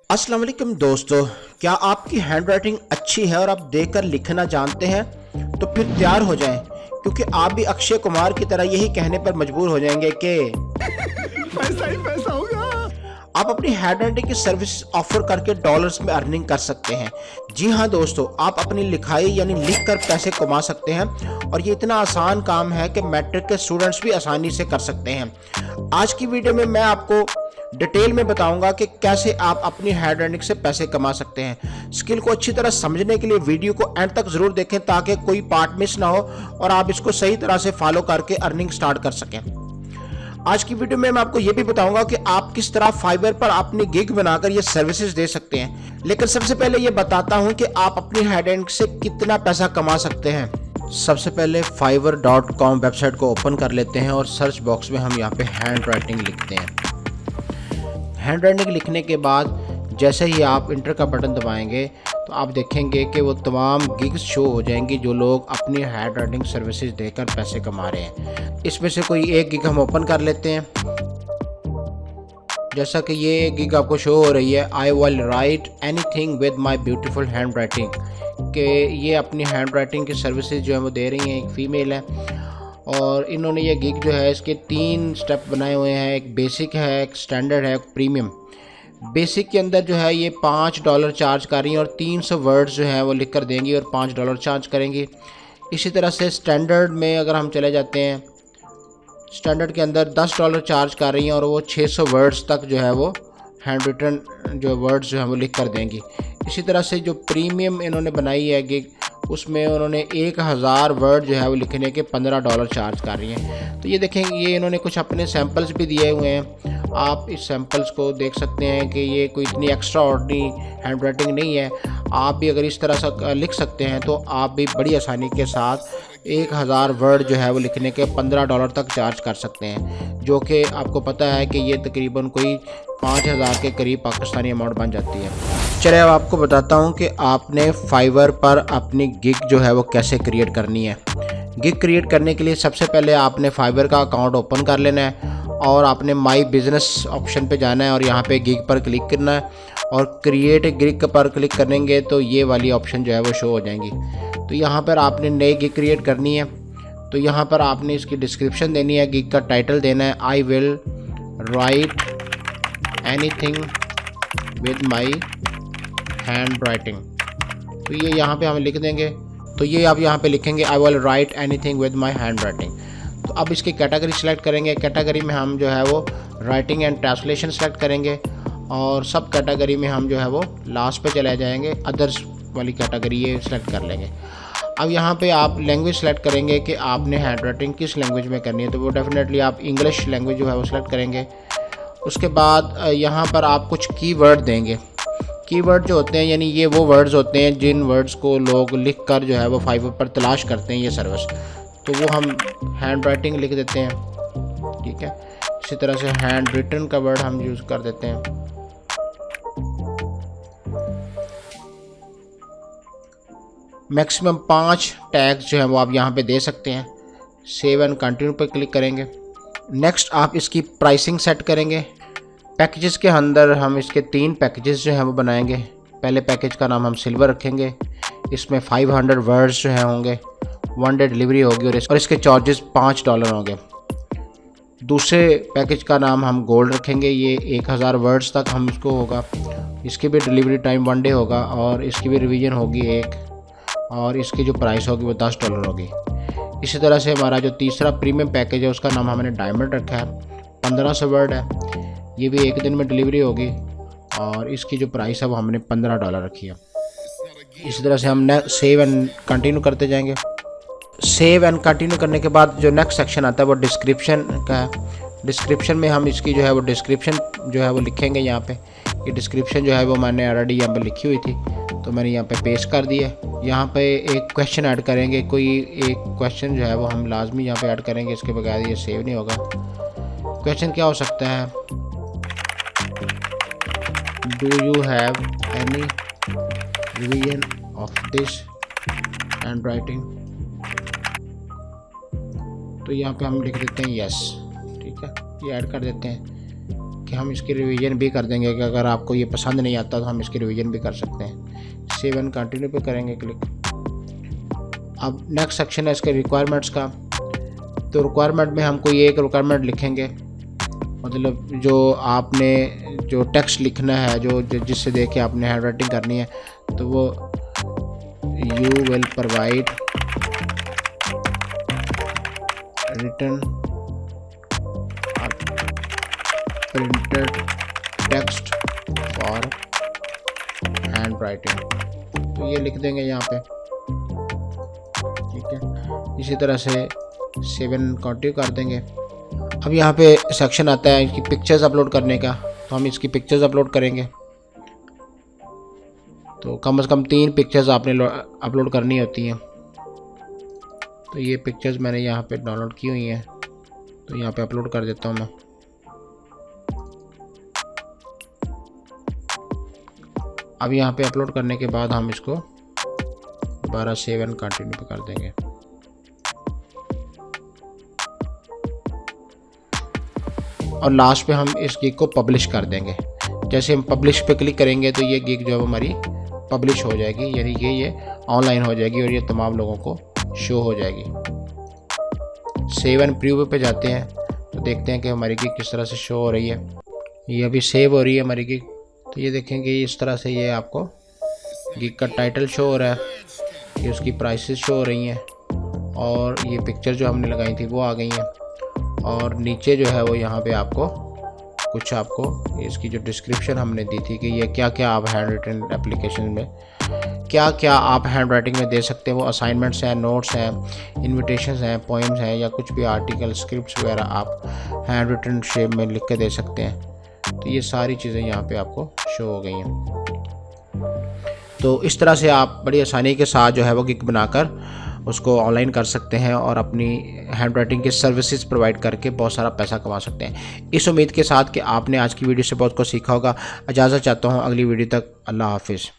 अस्सलाम वालेकुम दोस्तों, क्या आपकी हैंडराइटिंग अच्छी है और आप देखकर लिखना जानते हैं? तो फिर तैयार हो जाएं, क्योंकि आप भी अक्षय कुमार की तरह यही कहने पर मजबूर हो जाएंगे कि पैसा ही पैसा होगा। आप अपनी हैंडराइटिंग की सर्विस ऑफर करके डॉलर्स में अर्निंग कर सकते हैं। जी हाँ दोस्तों, आप अपनी लिखाई यानी लिख कर पैसे कमा सकते हैं और ये इतना आसान काम है कि मैट्रिक के स्टूडेंट्स भी आसानी से कर सकते हैं। आज की वीडियो में मैं आपको डिटेल में बताऊंगा कि कैसे आप अपनी हैंडराइटिंग से पैसे कमा सकते हैं। स्किल को अच्छी तरह समझने के लिए वीडियो को एंड तक जरूर देखें ताकि कोई पार्ट मिस ना हो और आप इसको सही तरह से फॉलो करके अर्निंग स्टार्ट कर सकें। आज की वीडियो में मैं आपको ये भी बताऊंगा कि आप किस तरह फाइवर पर अपनी गिग बनाकर ये सर्विसेज दे सकते हैं। लेकिन सबसे पहले ये बताता हूं कि आप अपनी हैंडराइटिंग से कितना पैसा कमा सकते हैं। सबसे पहले fiverr.com वेबसाइट को ओपन कर लेते हैं और सर्च बॉक्स में हम यहाँ पे हैंडराइटिंग लिखते हैं। हैंडराइटिंग लिखने के बाद जैसे ही आप इंटर का बटन दबाएंगे तो आप देखेंगे कि वो तमाम गिग्स शो हो जाएंगी जो लोग अपनी हैंडराइटिंग सर्विसेज देकर पैसे कमा रहे हैं। इसमें से कोई एक गिग हम ओपन कर लेते हैं। जैसा कि ये गिग आपको शो हो रही है, I will write anything with my beautiful hand writing, कि ये अपनी हैंड राइटिंग की सर्विसेज जो है वो दे रही हैं। एक फ़ीमेल है और इन्होंने ये गिग जो है इसके 3 स्टेप बनाए हुए हैं। एक बेसिक है, एक स्टैंडर्ड है, एक प्रीमियम। बेसिक के अंदर जो है ये $5 चार्ज कर रही हैं और 300 वर्ड्स जो हैं वो लिख कर देंगी और $5 चार्ज करेंगी। इसी तरह से स्टैंडर्ड में अगर हम चले जाते हैं, स्टैंडर्ड के अंदर $10 चार्ज कर रही हैं और वो 600 वर्ड्स तक जो है वो हैंड रिटन जो वर्ड्स जो हैं वो लिख कर देंगी। इसी तरह से जो प्रीमियम इन्होंने बनाई है गिग, उसमें उन्होंने 1000 वर्ड जो है वो लिखने के $15 चार्ज कर रही हैं। तो ये देखेंगे, ये इन्होंने कुछ अपने सैम्पल्स भी दिए हुए हैं। आप इस सैम्पल्स को देख सकते हैं कि ये कोई इतनी एक्स्ट्रा ऑर्डिनरी हैंड राइटिंग नहीं है। आप भी अगर इस तरह से लिख सकते हैं तो आप भी बड़ी आसानी के साथ 1000 वर्ड जो है वो लिखने के $15 तक चार्ज कर सकते हैं, जो कि आपको पता है कि ये तकरीबन कोई 5000 के करीब पाकिस्तानी अमाउंट बन जाती है। चलिए अब आपको बताता हूँ कि आपने फाइवर पर अपनी गिग जो है वो कैसे क्रिएट करनी है। गिग क्रिएट करने के लिए सबसे पहले आपने फाइवर का अकाउंट ओपन कर लेना है और आपने माई बिज़नेस ऑप्शन पे जाना है और यहाँ पे गिग पर क्लिक करना है और क्रिएट गिग पर क्लिक करेंगे तो ये वाली ऑप्शन जो है वो शो हो जाएंगी। तो यहाँ पर आपने नई गिग क्रिएट करनी है। तो यहाँ पर आपने इसकी डिस्क्रिप्शन देनी है, गिग का टाइटल देना है I will write anything with my hand writing. तो ये यहाँ पे हम लिख देंगे। तो ये आप यहाँ पे लिखेंगे I will write anything with my hand writing. तो अब इसकी कैटेगरी सेलेक्ट करेंगे। कैटेगरी में हम जो है वो राइटिंग एंड ट्रांसलेशन सेलेक्ट करेंगे और सब कैटेगरी में हम जो है वो लास्ट पे चले जाएंगे, अदर्स वाली कैटेगरी ये सेलेक्ट कर लेंगे। अब यहाँ पे आप लैंग्वेज सेलेक्ट करेंगे कि आपने हैंड राइटिंग किस लैंग्वेज में करनी है। तो वो डेफिनेटली आप इंग्लिश लैंग्वेज जो है वो सेलेक्ट करेंगे। उसके बाद यहाँ पर आप कुछ कीवर्ड देंगे। कीवर्ड जो होते हैं यानी ये वो वर्ड्स होते हैं जिन वर्ड्स को लोग लिख कर जो है वो फाइवर पर तलाश करते हैं ये सर्विस। तो वो हम हैंड राइटिंग लिख देते हैं, ठीक है। इसी तरह से हैंड रिटन का वर्ड हम यूज़ कर देते हैं। मैक्सिमम 5 टैग्स जो है वो आप यहाँ पे दे सकते हैं। सेव एंड कंटिन्यू पर क्लिक करेंगे। नेक्स्ट आप इसकी प्राइसिंग सेट करेंगे। पैकेजेस के अंदर हम इसके 3 पैकेजेस जो हैं वो बनाएंगे। पहले पैकेज का नाम हम सिल्वर रखेंगे। इसमें 500 वर्ड्स जो हैं होंगे, 1 डे डिलीवरी होगी और इसके चार्जेस $5 होंगे। दूसरे पैकेज का नाम हम गोल्ड रखेंगे। ये 1000 वर्ड्स तक हम इसको होगा। इसकी भी डिलीवरी टाइम 1 डे होगा और इसकी भी रिवीजन होगी 1, और इसकी जो प्राइस होगी वो $10 होगी। इसी तरह से हमारा जो तीसरा प्रीमियम पैकेज है उसका नाम हमने डायमंड रखा है। 1500 वर्ड है, ये भी 1 दिन में डिलीवरी होगी और इसकी जो प्राइस है वो हमने $15 रखी है। इसी तरह से हम सेव एंड कंटिन्यू करते जाएंगे। सेव एंड कंटिन्यू करने के बाद जो नेक्स्ट सेक्शन आता है वो डिस्क्रिप्शन का है। डिस्क्रिप्शन में हम इसकी जो है वो डिस्क्रिप्शन जो है वो लिखेंगे। यहाँ पे ये डिस्क्रिप्शन जो है वो मैंने ऑलरेडी यहाँ पे लिखी हुई थी तो मैंने यहाँ पे पेस्ट कर दिया। यहाँ पे एक क्वेश्चन ऐड करेंगे। कोई एक क्वेश्चन जो है वो हम लाजमी यहाँ पे ऐड करेंगे, इसके बगैर ये सेव नहीं होगा। क्वेश्चन क्या हो सकता है, do you have any revision of this hand writing. तो यहाँ पे हम लिख देते हैं यस, ठीक है, ये ऐड कर देते हैं। कि हम इसकी रिवीजन भी कर देंगे कि अगर आपको ये पसंद नहीं आता तो हम इसकी रिवीजन भी कर सकते हैं। सेव एंड कंटिन्यू पे करेंगे क्लिक। अब नेक्स्ट सेक्शन है इसके रिक्वायरमेंट्स का। तो रिक्वायरमेंट में हम कोई एक रिक्वायरमेंट लिखेंगे, मतलब जो आपने जो टेक्स्ट लिखना है जो जिससे देख के आपने हैंड राइटिंग करनी है, तो वो you will provide written printed text for hand writing, तो ये लिख देंगे यहाँ पे। ठीक है, इसी तरह से सेव एंड कंटिन्यू कर देंगे। अब यहाँ पे सेक्शन आता है कि पिक्चर्स अपलोड करने का, तो हम इसकी पिक्चर्स अपलोड करेंगे। तो कम से कम 3 पिक्चर्स आपने अपलोड करनी होती हैं। तो ये पिक्चर्स मैंने यहाँ पे डाउनलोड की हुई हैं, तो यहाँ पे अपलोड कर देता हूँ मैं। अब यहाँ पे अपलोड करने के बाद हम इसको दोबारा सेव एंड कंटिन्यू पे कर देंगे। और लास्ट पे हम इस गिग को पब्लिश कर देंगे। जैसे हम पब्लिश पे क्लिक करेंगे तो ये गिग जो है हमारी पब्लिश हो जाएगी, यानी ये ऑनलाइन हो जाएगी और ये तमाम लोगों को शो हो जाएगी। सेव एंड प्रीव्यू पे जाते हैं तो देखते हैं कि हमारी गिग किस तरह से शो हो रही है। ये अभी सेव हो रही है हमारी गिग, तो ये देखेंगे इस तरह से ये आपको गिग का टाइटल शो हो रहा है, ये उसकी प्राइसेस शो हो रही हैं और ये पिक्चर जो हमने लगाई थी वो आ गई हैं। और नीचे जो है वो यहाँ पे आपको इसकी जो डिस्क्रिप्शन हमने दी थी कि ये क्या क्या आप हैंड राइटिंग एप्लीकेशन में क्या क्या आप हैंड राइटिंग में दे सकते हैं। वो असाइनमेंट्स हैं, नोट्स हैं, इन्विटेशंस हैं, पोएम्स हैं या कुछ भी आर्टिकल, स्क्रिप्ट्स वगैरह आप हैंड रिटन शेप में लिख के दे सकते हैं। तो ये सारी चीज़ें यहाँ पे आपको शो हो गई हैं। तो इस तरह से आप बड़ी आसानी के साथ जो है वो गिग बनाकर उसको ऑनलाइन कर सकते हैं और अपनी हैंड राइटिंग की सर्विसेज प्रोवाइड करके बहुत सारा पैसा कमा सकते हैं। इस उम्मीद के साथ कि आपने आज की वीडियो से बहुत कुछ सीखा होगा। इजाज़त चाहता हूँ, अगली वीडियो तक अल्लाह हाफिज़।